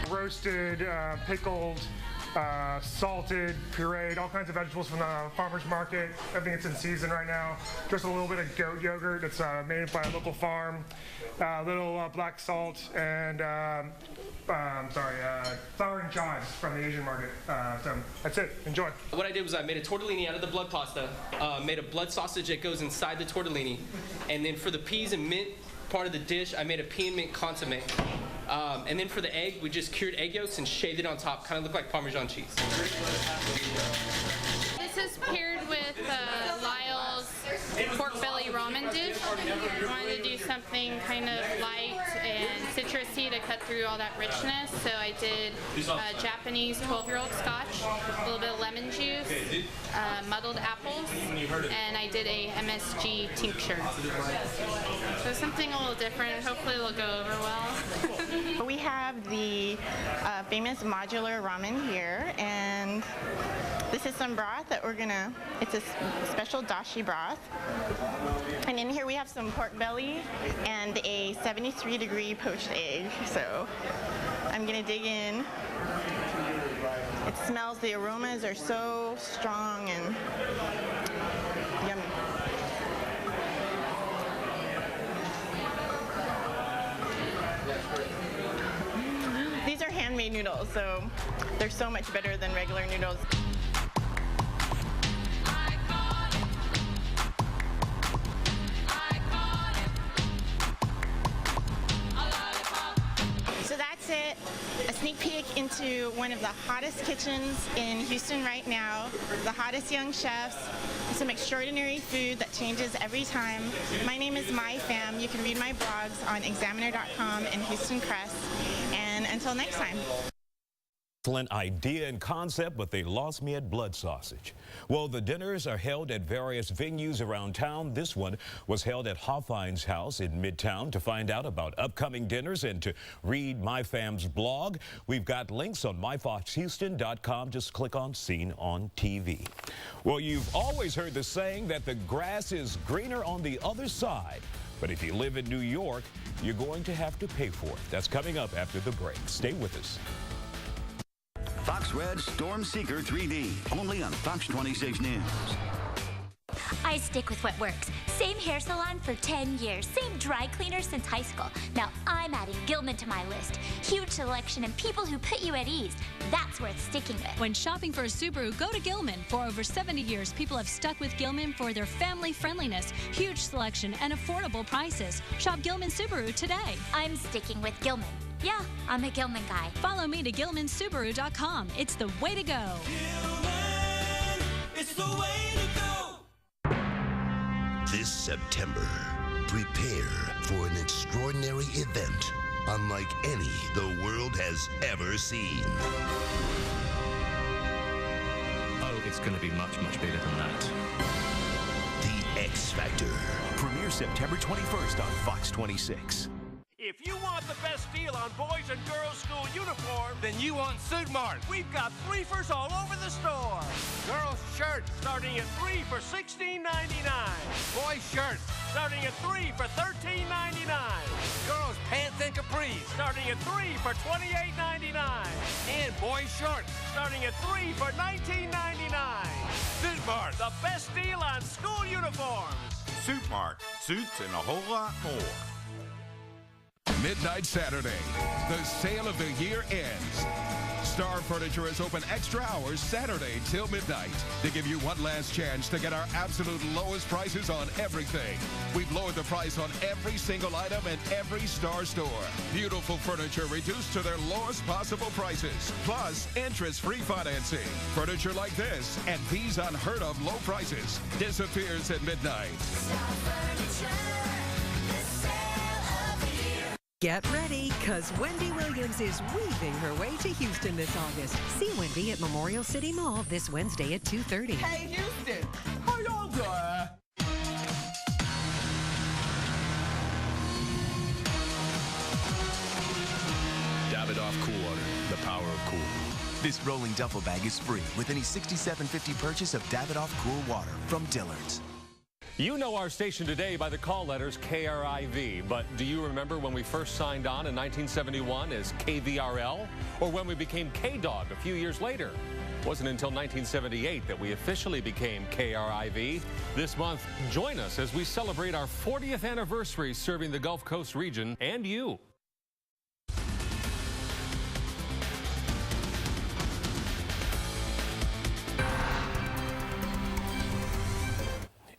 Roasted, pickled, salted, pureed, all kinds of vegetables from the farmer's market. I think it's in season right now. Just a little bit of goat yogurt that's made by a local farm, a little black salt, and flour and chives from the Asian market. So that's it. Enjoy. What I did was I made a tortellini out of the blood pasta, made a blood sausage that goes inside the tortellini, and then for the peas and mint part of the dish, I made a pea and mint consomme. And then for the egg, we just cured egg yolks and shaved it on top, kind of look like Parmesan cheese. This is paired with Lyle's pork belly ramen dish. I wanted to do something kind of light and citrusy to cut through all that richness. So I did Japanese 12-year-old scotch, a little bit of lemon juice, muddled apples, and I did a MSG tincture. So something a little different. Hopefully it'll go over well. We have the famous modular ramen here, and this is some broth that it's a special dashi broth. And in here we have some pork belly and a 73-degree poached egg. So I'm gonna dig in. It smells, the aromas are so strong and yummy. These are handmade noodles, so they're so much better than regular noodles. So that's it. A sneak peek into one of the hottest kitchens in Houston right now, the hottest young chefs, some extraordinary food that changes every time. My name is My Fam. You can read my blogs on Examiner.com and Houston Press. And until next time. Excellent idea and concept, but they lost me at blood sausage. Well, the dinners are held at various venues around town. This one was held at Hoffein's house in Midtown. To find out about upcoming dinners and to read My Fam's blog, we've got links on myfoxhouston.com. Just click on Seen on TV. Well, you've always heard the saying that the grass is greener on the other side. But if you live in New York, you're going to have to pay for it. That's coming up after the break. Stay with us. Fox Red Storm Seeker 3D, only on Fox 26 News. I stick with what works. Same hair salon for 10 years. Same dry cleaner since high school. Now I'm adding Gilman to my list. Huge selection and people who put you at ease. That's worth sticking with. When shopping for a Subaru, go to Gilman. For over 70 years, people have stuck with Gilman for their family friendliness, huge selection, and affordable prices. Shop Gilman Subaru today. I'm sticking with Gilman. Yeah, I'm a Gilman guy. Follow me to GilmanSubaru.com. It's the way to go. Gilman, it's the way to go. This September, prepare for an extraordinary event unlike any the world has ever seen. Oh, it's going to be much, much bigger than that. The X Factor. Premiere September 21st on Fox 26. If you want the best deal on boys and girls school uniform, then you want Suit Mart. We've got threefers all over the store. Girls shirts starting at $3 for $16.99. Boys shirts starting at $3 for $13.99. Girls pants and capris starting at $3 for $28.99. And boys shorts starting at $3 for $19.99. Suit Mart, the best deal on school uniforms. Suit Mart, suits and a whole lot more. Midnight Saturday, the sale of the year ends. Star Furniture is open extra hours Saturday till midnight to give you one last chance to get our absolute lowest prices on everything. We've lowered the price on every single item in every Star store. Beautiful furniture reduced to their lowest possible prices, plus interest-free financing. Furniture like this and these unheard of low prices disappears at midnight. Get ready, because Wendy Williams is weaving her way to Houston this August. See Wendy at Memorial City Mall this Wednesday at 2:30. Hey, Houston, how y'all doing? Davidoff Cool Water, the power of cool. This rolling duffel bag is free with any $67.50 purchase of Davidoff Cool Water from Dillard's. You know our station today by the call letters KRIV, but do you remember when we first signed on in 1971 as KVRL? Or when we became KDOG a few years later? It wasn't until 1978 that we officially became KRIV. This month, join us as we celebrate our 40th anniversary serving the Gulf Coast region and you.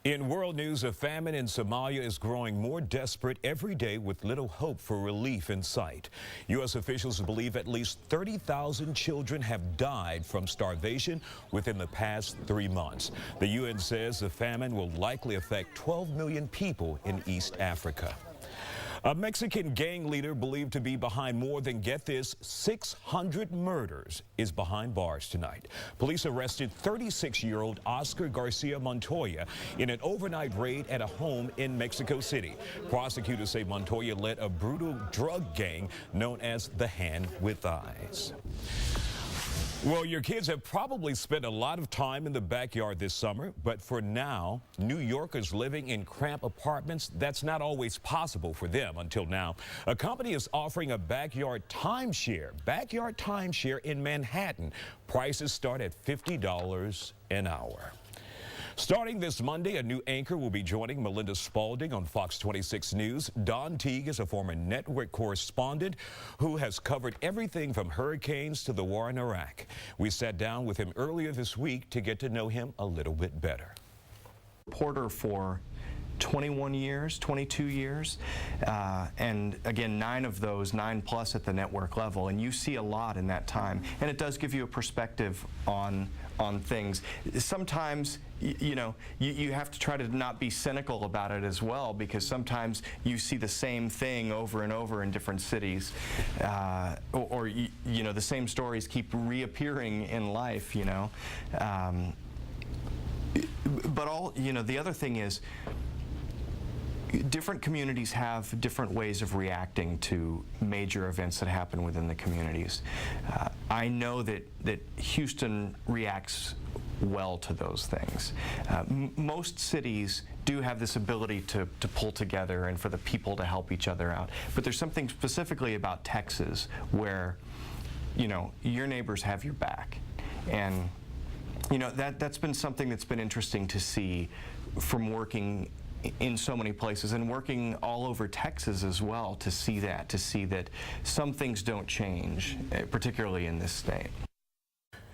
In world news, a famine in Somalia is growing more desperate every day with little hope for relief in sight. U.S. officials believe at least 30,000 children have died from starvation within the past 3 months. The UN says the famine will likely affect 12 million people in East Africa. A Mexican gang leader believed to be behind more than, get this, 600 murders is behind bars tonight. Police arrested 36-year-old Oscar Garcia Montoya in an overnight raid at a home in Mexico City. Prosecutors say Montoya led a brutal drug gang known as the Hand with Eyes. Well, your kids have probably spent a lot of time in the backyard this summer, but for now, New Yorkers living in cramped apartments, that's not always possible for them until now. A company is offering a backyard timeshare in Manhattan. Prices start at $50 an hour. Starting this Monday, a new anchor will be joining Melinda Spalding on Fox 26 News. Don Teague is a former network correspondent who has covered everything from hurricanes to the war in Iraq. We sat down with him earlier this week to get to know him a little bit better. Reporter for 21 years, 22 years, and again, 9 of those, 9+ at the network level, and you see a lot in that time, and it does give you a perspective on things. Sometimes, you know, you have to try to not be cynical about it as well, because sometimes you see the same thing over and over in different cities, or you know, the same stories keep reappearing in life, you know. But you know, the other thing is, different communities have different ways of reacting to major events that happen within the communities. I know that Houston reacts well to those things. Most cities do have this ability to pull together and for the people to help each other out. But there's something specifically about Texas where, you know, your neighbors have your back. And, you know, that's been something that's been interesting to see from working in so many places and working all over Texas as well, to see that some things don't change, particularly in this state.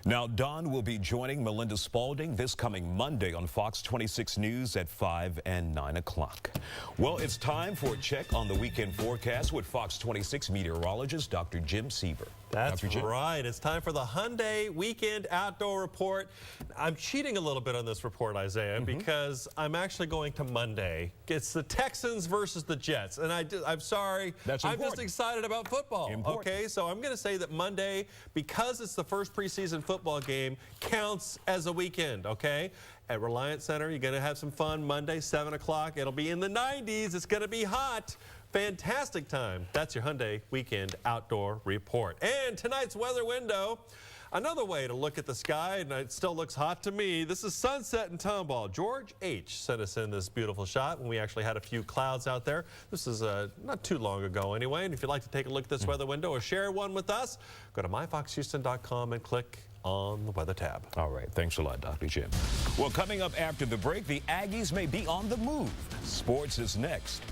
Now, Don will be joining Melinda Spalding this coming Monday on Fox 26 News at 5 and 9 o'clock. Well, it's time for a check on the weekend forecast with Fox 26 meteorologist Dr. Jim Siever. That's right. It's time for the Hyundai Weekend Outdoor Report. I'm cheating a little bit on this report, Isaiah, because I'm actually going to Monday. It's the Texans versus the Jets. And I'm sorry, I'm just excited about football. Okay, so I'm going to say that Monday, because it's the first preseason football game, counts as a weekend, okay? At Reliance Center, you're going to have some fun Monday, 7 o'clock. It'll be in the 90s. It's going to be hot. Fantastic time. That's your Hyundai Weekend Outdoor Report. And tonight's weather window, another way to look at the sky, and it still looks hot to me. This is sunset in Tomball. George H. sent us in this beautiful shot when we actually had a few clouds out there. This is not too long ago anyway. And if you'd like to take a look at this weather window or share one with us, go to myfoxhouston.com and click on the weather tab. All right. Thanks a lot, Dr. Jim. Well, coming up after the break, the Aggies may be on the move. Sports is next.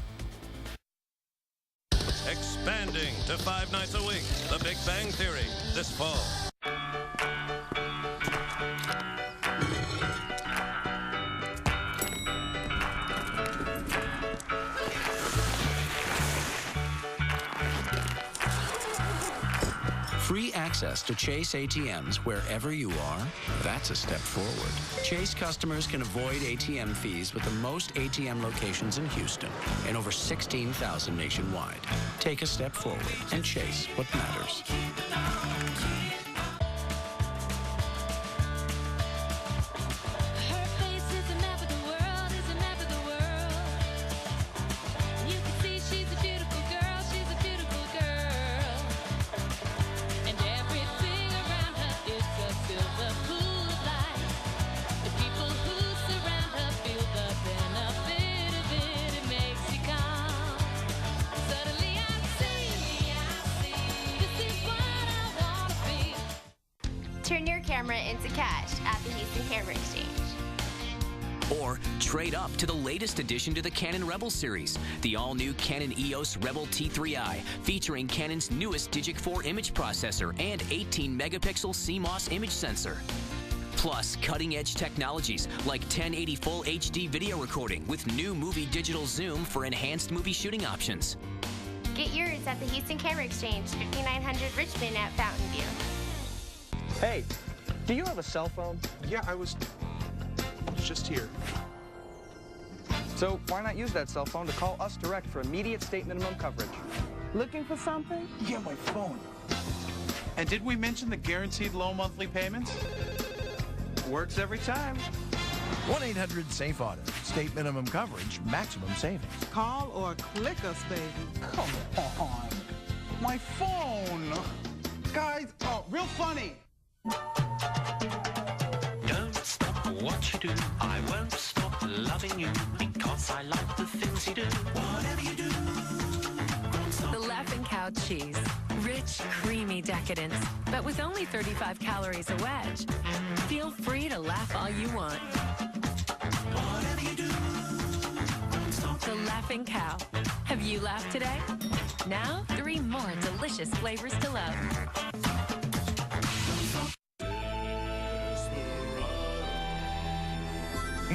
Expanding to 5 nights a week, The Big Bang Theory, this fall. Free access to Chase ATMs wherever you are, that's a step forward. Chase customers can avoid ATM fees with the most ATM locations in Houston and over 16,000 nationwide. Take a step forward and chase what matters. Turn your camera into cash at the Houston Camera Exchange. Or trade up to the latest addition to the Canon Rebel series, the all-new Canon EOS Rebel T3i, featuring Canon's newest Digic 4 image processor and 18-megapixel CMOS image sensor. Plus, cutting-edge technologies like 1080 Full HD video recording with new movie digital zoom for enhanced movie shooting options. Get yours at the Houston Camera Exchange, 5900 Richmond at Fountain View. Hey, do you have a cell phone? Yeah, I was just here. So why not use that cell phone to call us direct for immediate state minimum coverage? Looking for something? Yeah, my phone. And did we mention the guaranteed low monthly payments? Works every time. 1-800-SAFE-AUTO. State minimum coverage, maximum savings. Call or click us, baby. Come on. My phone. Guys, oh, real funny. Don't stop what you do. I won't stop loving you because I like the things you do. Whatever you do. The Laughing Cow cheese. Rich, creamy decadence, but with only 35 calories a wedge. Feel free to laugh all you want. Whatever you do. The Laughing Cow. Have you laughed today? Now, 3 more delicious flavors to love.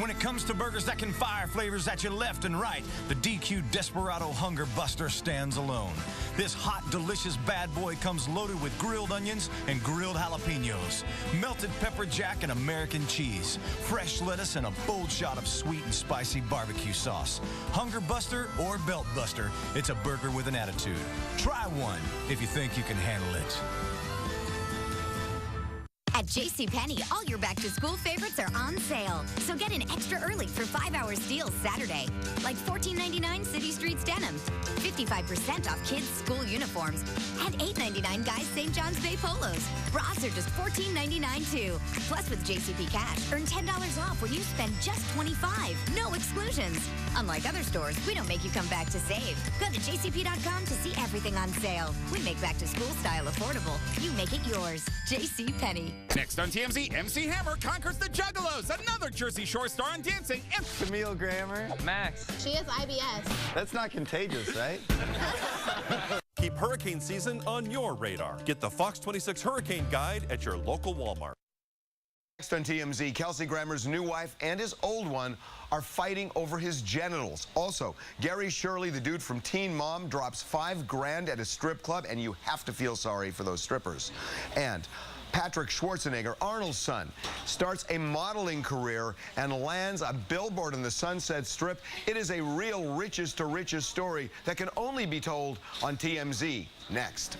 When it comes to burgers that can fire flavors at you left and right, the DQ Desperado Hunger Buster stands alone. This hot, delicious bad boy comes loaded with grilled onions and grilled jalapenos, melted pepper jack and American cheese, fresh lettuce, and a bold shot of sweet and spicy barbecue sauce. Hunger Buster or Belt Buster, it's a burger with an attitude. Try one if you think you can handle it. At JCPenney, all your back-to-school favorites are on sale. So get in extra early for 5-hour deals Saturday. Like $14.99 City Streets denim, 55% off kids' school uniforms, and $8.99 guys St. John's Bay polos. Bras are just $14.99 too. Plus with JCP Cash, earn $10 off when you spend just $25. No exclusions. Unlike other stores, we don't make you come back to save. Go to jcp.com to see everything on sale. We make back-to-school style affordable. You make it yours. JCPenney. Next on TMZ, MC Hammer conquers the Juggalos. Another Jersey Shore star on dancing. And Camille Grammer. Max. She has IBS. That's not contagious, right? Keep hurricane season on your radar. Get the Fox 26 Hurricane Guide at your local Walmart. Next on TMZ, Kelsey Grammer's new wife and his old one are fighting over his genitals. Also, Gary Shirley, the dude from Teen Mom, drops $5 grand at a strip club, and you have to feel sorry for those strippers. And Patrick Schwarzenegger, Arnold's son, starts a modeling career and lands a billboard in the Sunset Strip. It is a real riches to riches story that can only be told on TMZ. Next.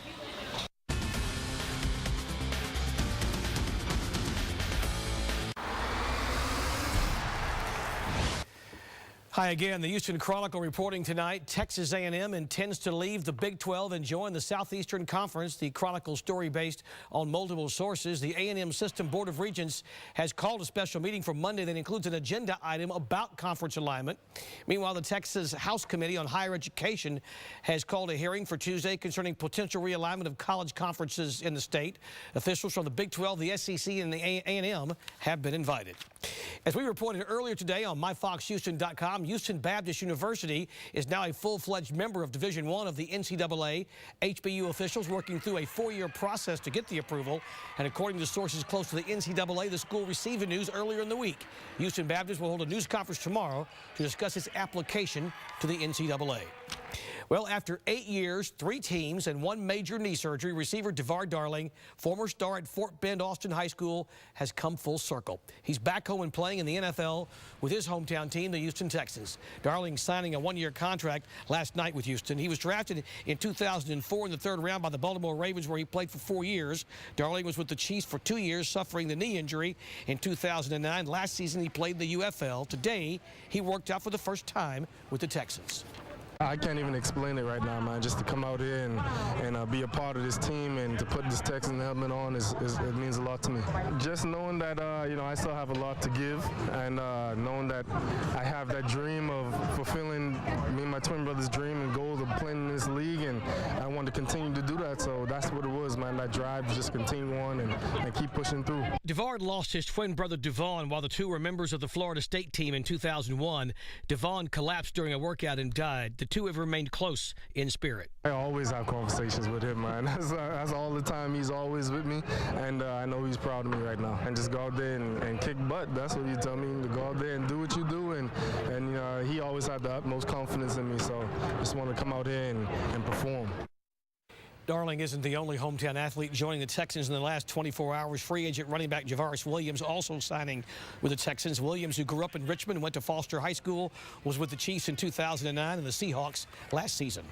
Hi again. The Houston Chronicle reporting tonight. Texas A&M intends to leave the Big 12 and join the Southeastern Conference. The Chronicle story based on multiple sources. The A&M System Board of Regents has called a special meeting for Monday that includes an agenda item about conference alignment. Meanwhile, the Texas House Committee on Higher Education has called a hearing for Tuesday concerning potential realignment of college conferences in the state. Officials from the Big 12, the SEC, and the A&M have been invited. As we reported earlier today on myfoxhouston.com, Houston Baptist University is now a full-fledged member of Division I of the NCAA. HBU officials working through a 4-year process to get the approval. And according to sources close to the NCAA, the school received the news earlier in the week. Houston Baptist will hold a news conference tomorrow to discuss its application to the NCAA. Well, after 8 years, 3 teams, and 1 major knee surgery, receiver DeVar Darling, former star at Fort Bend Austin High School, has come full circle. He's back home and playing in the NFL with his hometown team, the Houston Texans. Darling signing a 1-year contract last night with Houston. He was drafted in 2004 in the 3rd round by the Baltimore Ravens, where he played for 4 years. Darling was with the Chiefs for 2 years, suffering the knee injury in 2009. Last season, he played in the UFL. Today, he worked out for the first time with the Texans. I can't even explain it right now, man. Just to come out here and be a part of this team and to put this Texan helmet on it means a lot to me. Just knowing that you know, I still have a lot to give, and knowing that I have that dream of fulfilling me and my twin brother's dream and goal of playing in this league, and I want to continue to do that. So that's what it was, man. that drive to just continue on and keep pushing through. Devard lost his twin brother Devon while the two were members of the Florida State team in 2001. Devon collapsed during a workout and died. The two have remained close in spirit. I always have conversations with him, man. That's all the time. He's always with me, and I know he's proud of me right now. And just go out there and kick butt. That's what you tell me, to go out there and do what you do. And he always had the utmost confidence in me, so just want to come out here and perform. Darling isn't the only hometown athlete joining the Texans in the last 24 hours. Free agent running back Javaris Williams also signing with the Texans. Williams, who grew up in Richmond, went to Foster High School, was with the Chiefs in 2009 and the Seahawks last season.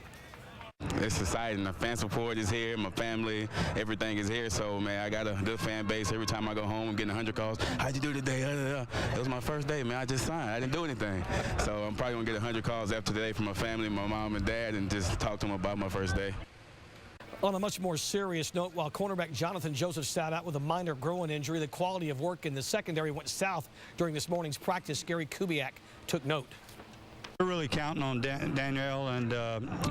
It's exciting. The fan support is here. My family, everything is here. So, man, I got a good fan base. Every time I go home, I'm getting 100 calls. How'd you do today? It was my first day, man. I just signed. I didn't do anything. So I'm probably going to get 100 calls after today from my family, my mom and dad, and just talk to them about my first day. On a much more serious note, while cornerback Jonathan Joseph sat out with a minor groin injury, the quality of work in the secondary went south during this morning's practice. Gary Kubiak took note. We're really counting on Danielle and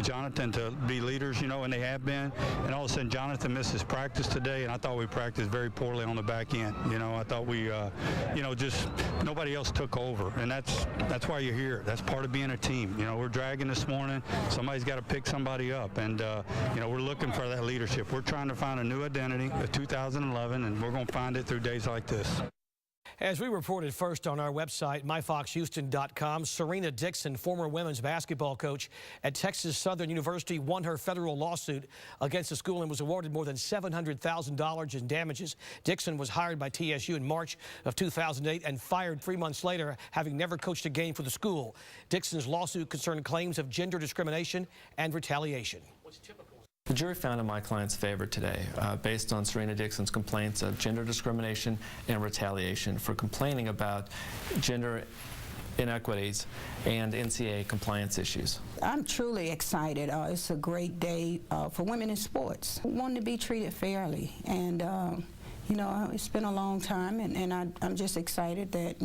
Jonathan to be leaders, and they have been. And all of a sudden, Jonathan missed his practice today, and I thought we practiced very poorly on the back end. I thought we, just nobody else took over, and that's why you're here. That's part of being a team. We're dragging this morning. Somebody's got to pick somebody up, and we're looking for that leadership. We're trying to find a new identity, 2011, and we're going to find it through days like this. As we reported first on our website, myfoxhouston.com, Serena Dixon, former women's basketball coach at Texas Southern University, won her federal lawsuit against the school and was awarded more than $700,000 in damages. Dixon was hired by TSU in March of 2008 and fired 3 months later, having never coached a game for the school. Dixon's lawsuit concerned claims of gender discrimination and retaliation. The jury found in my client's favor today based on Serena Dixon's complaints of gender discrimination and retaliation for complaining about gender inequities and NCAA compliance issues. I'm truly excited. It's a great day for women in sports. We want to be treated fairly, and it's been a long time, and I'm just excited that,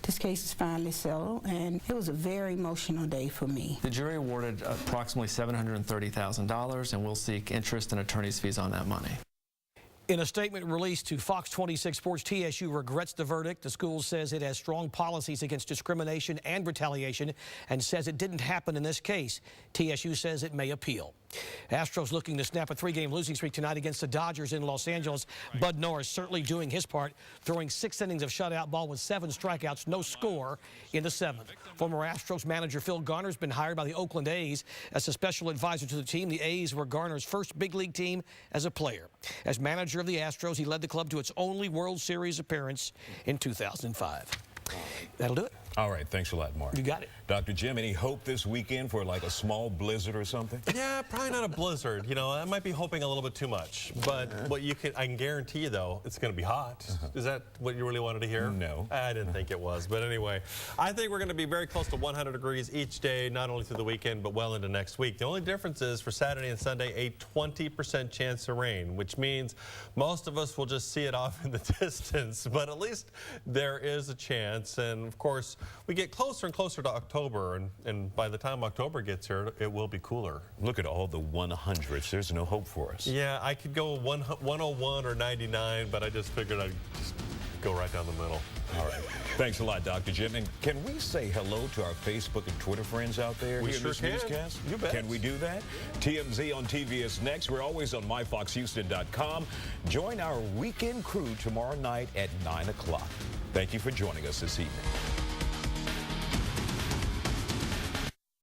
this case is finally settled, and it was a very emotional day for me. The jury awarded approximately $730,000, and we'll seek interest and attorney's fees on that money. In a statement released to Fox 26 Sports, TSU regrets the verdict. The school says it has strong policies against discrimination and retaliation and says it didn't happen in this case. TSU says it may appeal. Astros looking to snap a 3-game losing streak tonight against the Dodgers in Los Angeles. Bud Norris certainly doing his part, throwing 6 innings of shutout ball with 7 strikeouts, no score in the 7th. Former Astros manager Phil Garner's been hired by the Oakland A's as a special advisor to the team. The A's were Garner's first big league team as a player. As manager of the Astros, he led the club to its only World Series appearance in 2005. That'll do it. All right, thanks a lot, Mark. You got it. Dr. Jim, any hope this weekend for like a small blizzard or something? Yeah, probably not a blizzard. I might be hoping a little bit too much. But I can guarantee you, though, it's going to be hot. Is that what you really wanted to hear? No. I didn't think it was. But anyway, I think we're going to be very close to 100 degrees each day, not only through the weekend, but well into next week. The only difference is for Saturday and Sunday, a 20% chance of rain, which means most of us will just see it off in the distance. But at least there is a chance. And, of course, we get closer and closer to October, and by the time October gets here, it will be cooler. Look at all the 100s. There's no hope for us. Yeah, I could go 101 or 99, but I just figured I'd just go right down the middle. All right. Thanks a lot, Dr. Jim. And can we say hello to our Facebook and Twitter friends out there? We here sure in this can. Newscast? You bet. Can we do that? TMZ on TV is next. We're always on myfoxhouston.com. Join our weekend crew tomorrow night at 9 o'clock. Thank you for joining us this evening.